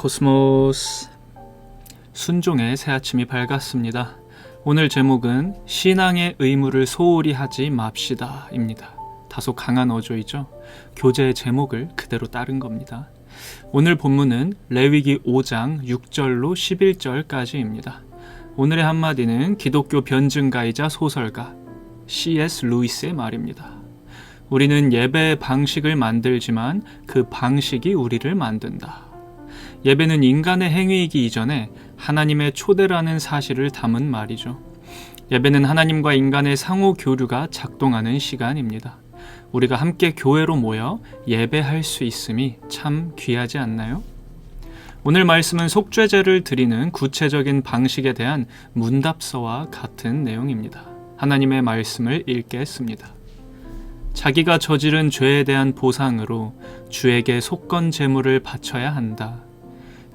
코스모스. 순종의 새 아침이 밝았습니다. 오늘 제목은 신앙의 의무를 소홀히 하지 맙시다 입니다. 다소 강한 어조이죠. 교재의 제목을 그대로 따른 겁니다. 오늘 본문은 레위기 5장 6절로 11절까지입니다. 오늘의 한마디는 기독교 변증가이자 소설가 C.S. 루이스의 말입니다. 우리는 예배의 방식을 만들지만 그 방식이 우리를 만든다. 예배는 인간의 행위이기 이전에 하나님의 초대라는 사실을 담은 말이죠. 예배는 하나님과 인간의 상호 교류가 작동하는 시간입니다. 우리가 함께 교회로 모여 예배할 수 있음이 참 귀하지 않나요? 오늘 말씀은 속죄제를 드리는 구체적인 방식에 대한 문답서와 같은 내용입니다. 하나님의 말씀을 읽겠습니다. 자기가 저지른 죄에 대한 보상으로 주에게 속건 제물을 바쳐야 한다.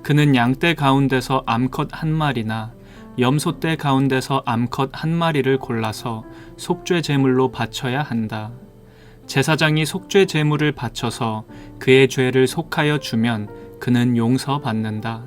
그는 양떼 가운데서 암컷 한 마리나 염소떼 가운데서 암컷 한 마리를 골라서 속죄 제물로 바쳐야 한다. 제사장이 속죄 제물을 바쳐서 그의 죄를 속하여 주면 그는 용서받는다.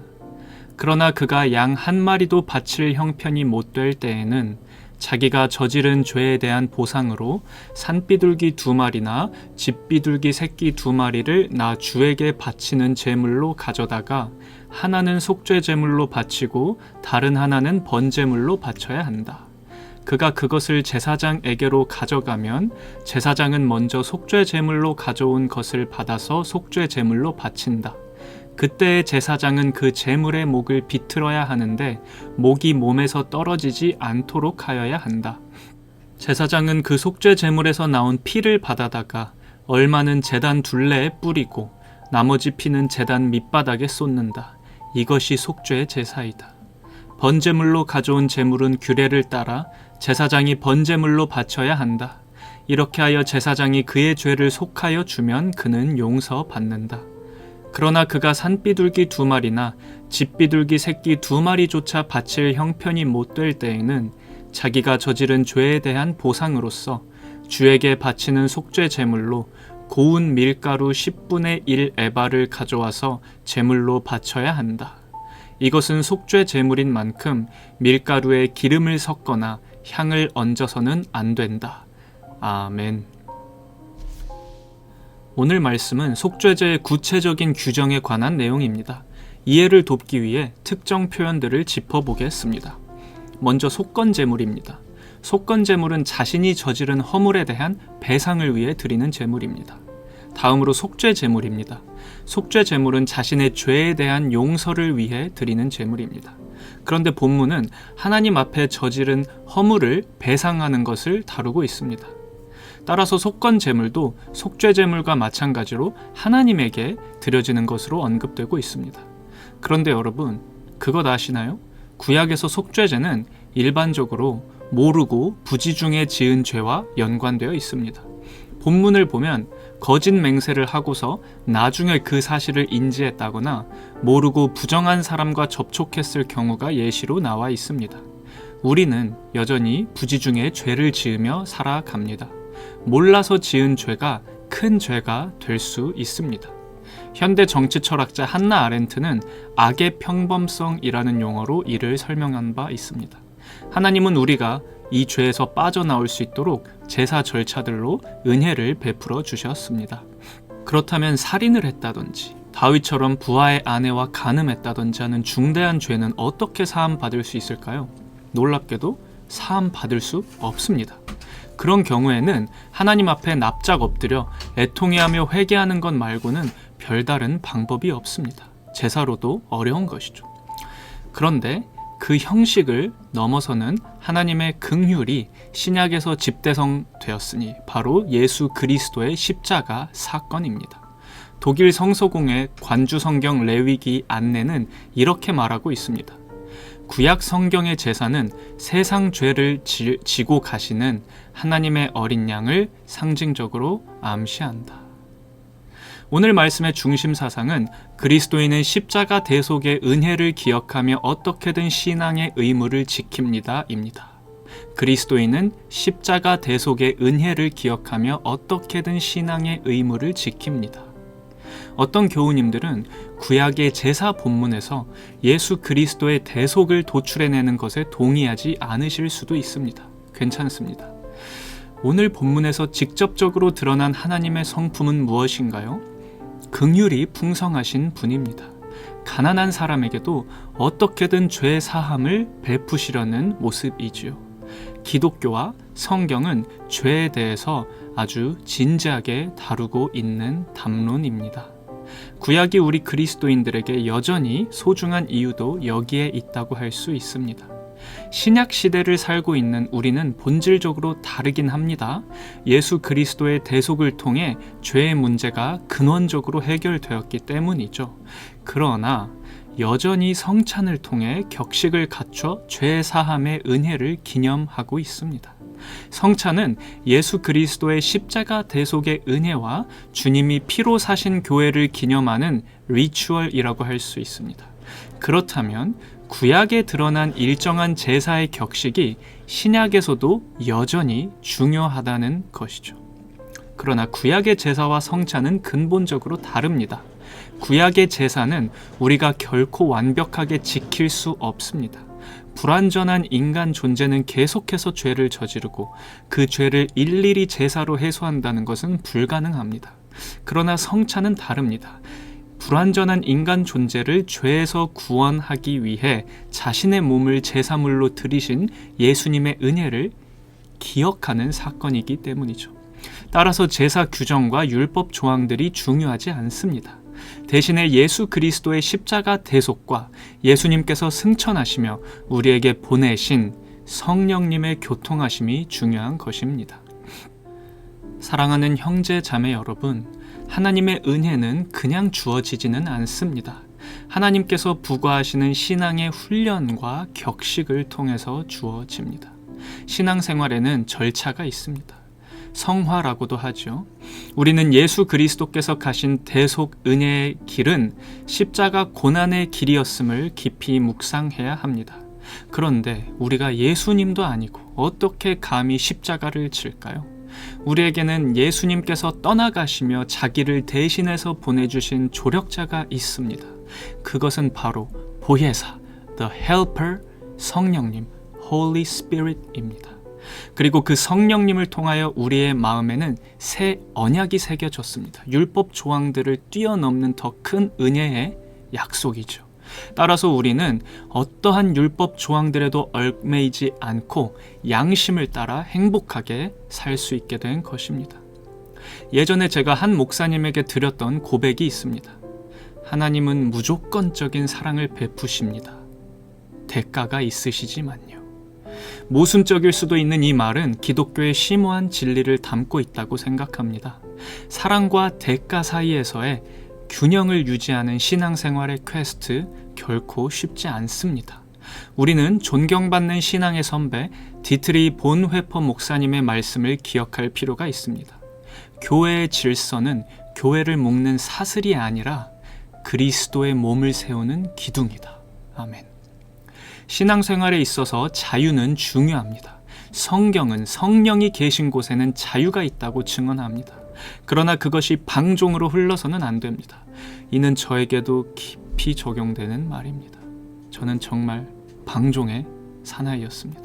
그러나 그가 양 한 마리도 바칠 형편이 못 될 때에는 자기가 저지른 죄에 대한 보상으로 산비둘기 2마리나 집비둘기 새끼 2마리를 나 주에게 바치는 제물로 가져다가 하나는 속죄 제물로 바치고 다른 하나는 번제물로 바쳐야 한다. 그가 그것을 제사장에게로 가져가면 제사장은 먼저 속죄 제물로 가져온 것을 받아서 속죄 제물로 바친다. 그때의 제사장은 그 제물의 목을 비틀어야 하는데 목이 몸에서 떨어지지 않도록 하여야 한다. 제사장은 그 속죄 제물에서 나온 피를 받아다가 얼마는 제단 둘레에 뿌리고 나머지 피는 제단 밑바닥에 쏟는다. 이것이 속죄의 제사이다. 번제물로 가져온 제물은 규례를 따라 제사장이 번제물로 바쳐야 한다. 이렇게 하여 제사장이 그의 죄를 속하여 주면 그는 용서받는다. 그러나 그가 산비둘기 2마리나 집비둘기 새끼 2마리조차 바칠 형편이 못 될 때에는 자기가 저지른 죄에 대한 보상으로서 주에게 바치는 속죄 제물로 고운 밀가루 10분의 1 에바를 가져와서 제물로 바쳐야 한다. 이것은 속죄 제물인 만큼 밀가루에 기름을 섞거나 향을 얹어서는 안 된다. 아멘. 오늘 말씀은 속죄제의 구체적인 규정에 관한 내용입니다. 이해를 돕기 위해 특정 표현들을 짚어보겠습니다. 먼저 속건제물입니다. 속건제물은 자신이 저지른 허물에 대한 배상을 위해 드리는 제물입니다. 다음으로 속죄제물입니다. 속죄제물은 자신의 죄에 대한 용서를 위해 드리는 제물입니다. 그런데 본문은 하나님 앞에 저지른 허물을 배상하는 것을 다루고 있습니다. 따라서 속건제물도 속죄제물과 마찬가지로 하나님에게 드려지는 것으로 언급되고 있습니다. 그런데 여러분, 그것 아시나요? 구약에서 속죄제는 일반적으로 모르고 부지중에 지은 죄와 연관되어 있습니다. 본문을 보면 거짓 맹세를 하고서 나중에 그 사실을 인지했다거나 모르고 부정한 사람과 접촉했을 경우가 예시로 나와 있습니다. 우리는 여전히 부지중에 죄를 지으며 살아갑니다. 몰라서 지은 죄가 큰 죄가 될 수 있습니다. 현대 정치 철학자 한나 아렌트는 악의 평범성이라는 용어로 이를 설명한 바 있습니다. 하나님은 우리가 이 죄에서 빠져나올 수 있도록 제사 절차들로 은혜를 베풀어 주셨습니다. 그렇다면 살인을 했다든지 다윗처럼 부하의 아내와 간음했다든지 하는 중대한 죄는 어떻게 사함받을 수 있을까요? 놀랍게도 사함받을 수 없습니다. 그런 경우에는 하나님 앞에 납작 엎드려 애통해하며 회개하는 것 말고는 별다른 방법이 없습니다. 제사로도 어려운 것이죠. 그런데 그 형식을 넘어서는 하나님의 긍휼이 신약에서 집대성되었으니 바로 예수 그리스도의 십자가 사건입니다. 독일 성서공의 관주성경 레위기 안내는 이렇게 말하고 있습니다. 구약 성경의 제사는 세상 죄를 지고 가시는 하나님의 어린 양을 상징적으로 암시한다. 오늘 말씀의 중심 사상은 그리스도인은 십자가 대속의 은혜를 기억하며 어떻게든 신앙의 의무를 지킵니다 입니다. 그리스도인은 십자가 대속의 은혜를 기억하며 어떻게든 신앙의 의무를 지킵니다. 어떤 교우님들은 구약의 제사 본문에서 예수 그리스도의 대속을 도출해내는 것에 동의하지 않으실 수도 있습니다. 괜찮습니다. 오늘 본문에서 직접적으로 드러난 하나님의 성품은 무엇인가요? 긍휼이 풍성하신 분입니다. 가난한 사람에게도 어떻게든 죄 사함을 베푸시려는 모습이지요. 기독교와 성경은 죄에 대해서 아주 진지하게 다루고 있는 담론입니다. 구약이 우리 그리스도인들에게 여전히 소중한 이유도 여기에 있다고 할 수 있습니다. 신약 시대를 살고 있는 우리는 본질적으로 다르긴 합니다. 예수 그리스도의 대속을 통해 죄의 문제가 근원적으로 해결되었기 때문이죠. 그러나 여전히 성찬을 통해 격식을 갖춰 죄 사함의 은혜를 기념하고 있습니다. 성찬은 예수 그리스도의 십자가 대속의 은혜와 주님이 피로 사신 교회를 기념하는 리추얼이라고 할 수 있습니다. 그렇다면 구약에 드러난 일정한 제사의 격식이 신약에서도 여전히 중요하다는 것이죠. 그러나 구약의 제사와 성찬은 근본적으로 다릅니다. 구약의 제사는 우리가 결코 완벽하게 지킬 수 없습니다. 불완전한 인간 존재는 계속해서 죄를 저지르고 그 죄를 일일이 제사로 해소한다는 것은 불가능합니다. 그러나 성찬은 다릅니다. 불완전한 인간 존재를 죄에서 구원하기 위해 자신의 몸을 제사물로 드리신 예수님의 은혜를 기억하는 사건이기 때문이죠. 따라서 제사 규정과 율법 조항들이 중요하지 않습니다. 대신에 예수 그리스도의 십자가 대속과 예수님께서 승천하시며 우리에게 보내신 성령님의 교통하심이 중요한 것입니다. 사랑하는 형제 자매 여러분, 하나님의 은혜는 그냥 주어지지는 않습니다. 하나님께서 부과하시는 신앙의 훈련과 격식을 통해서 주어집니다. 신앙생활에는 절차가 있습니다. 성화라고도 하죠. 우리는 예수 그리스도께서 가신 대속 은혜의 길은 십자가 고난의 길이었음을 깊이 묵상해야 합니다. 그런데 우리가 예수님도 아니고 어떻게 감히 십자가를 질까요? 우리에게는 예수님께서 떠나가시며 자기를 대신해서 보내주신 조력자가 있습니다. 그것은 바로 보혜사, The Helper, 성령님, Holy Spirit입니다. 그리고 그 성령님을 통하여 우리의 마음에는 새 언약이 새겨졌습니다. 율법 조항들을 뛰어넘는 더 큰 은혜의 약속이죠. 따라서 우리는 어떠한 율법 조항들에도 얽매이지 않고 양심을 따라 행복하게 살 수 있게 된 것입니다. 예전에 제가 한 목사님에게 드렸던 고백이 있습니다. 하나님은 무조건적인 사랑을 베푸십니다. 대가가 있으시지만요. 모순적일 수도 있는 이 말은 기독교의 심오한 진리를 담고 있다고 생각합니다. 사랑과 대가 사이에서의 균형을 유지하는 신앙생활의 퀘스트 결코 쉽지 않습니다. 우리는 존경받는 신앙의 선배 디트리 본회퍼 목사님의 말씀을 기억할 필요가 있습니다. 교회의 질서는 교회를 묶는 사슬이 아니라 그리스도의 몸을 세우는 기둥이다. 아멘. 신앙생활에 있어서 자유는 중요합니다. 성경은 성령이 계신 곳에는 자유가 있다고 증언합니다. 그러나 그것이 방종으로 흘러서는 안 됩니다. 이는 저에게도 깊이 적용되는 말입니다. 저는 정말 방종의 사나이였습니다.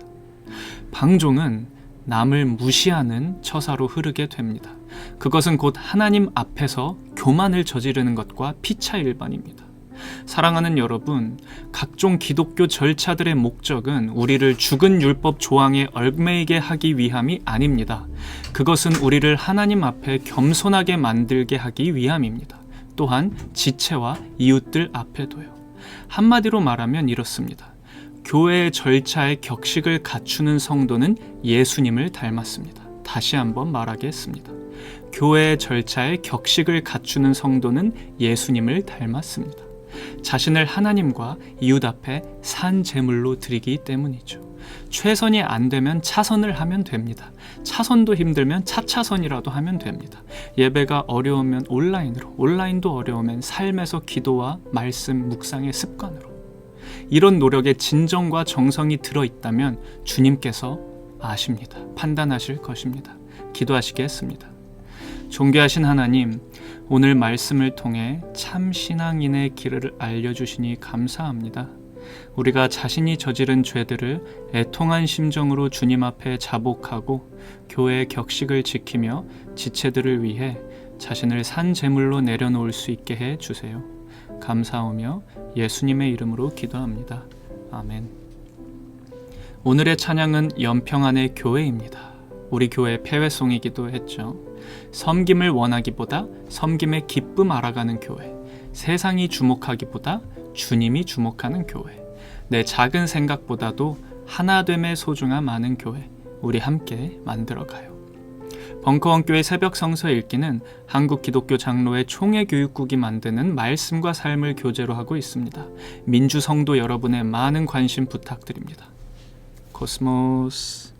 방종은 남을 무시하는 처사로 흐르게 됩니다. 그것은 곧 하나님 앞에서 교만을 저지르는 것과 피차일반입니다. 사랑하는 여러분, 각종 기독교 절차들의 목적은 우리를 죽은 율법 조항에 얽매이게 하기 위함이 아닙니다. 그것은 우리를 하나님 앞에 겸손하게 만들게 하기 위함입니다. 또한 지체와 이웃들 앞에도요. 한마디로 말하면 이렇습니다. 교회의 절차의 격식을 갖추는 성도는 예수님을 닮았습니다. 다시 한번 말하겠습니다. 교회의 절차의 격식을 갖추는 성도는 예수님을 닮았습니다. 자신을 하나님과 이웃 앞에 산 제물로 드리기 때문이죠. 최선이 안 되면 차선을 하면 됩니다. 차선도 힘들면 차차선이라도 하면 됩니다. 예배가 어려우면 온라인으로, 온라인도 어려우면 삶에서 기도와 말씀 묵상의 습관으로. 이런 노력에 진정과 정성이 들어있다면 주님께서 아십니다. 판단하실 것입니다. 기도하시겠습니다. 존귀하신 하나님, 오늘 말씀을 통해 참 신앙인의 길을 알려주시니 감사합니다. 우리가 자신이 저지른 죄들을 애통한 심정으로 주님 앞에 자복하고 교회의 격식을 지키며 지체들을 위해 자신을 산 제물로 내려놓을 수 있게 해 주세요. 감사하며 예수님의 이름으로 기도합니다. 아멘. 오늘의 찬양은 연평 안의 교회입니다. 우리 교회 폐회송이기도 했죠. 섬김을 원하기보다 섬김의 기쁨 알아가는 교회, 세상이 주목하기보다 주님이 주목하는 교회, 내 작은 생각보다도 하나됨의 소중함 아는 교회, 우리 함께 만들어가요. 벙커원교회 새벽 성서 읽기는 한국 기독교 장로회 총회교육국이 만드는 말씀과 삶을 교재로 하고 있습니다. 민주 성도 여러분의 많은 관심 부탁드립니다. 코스모스.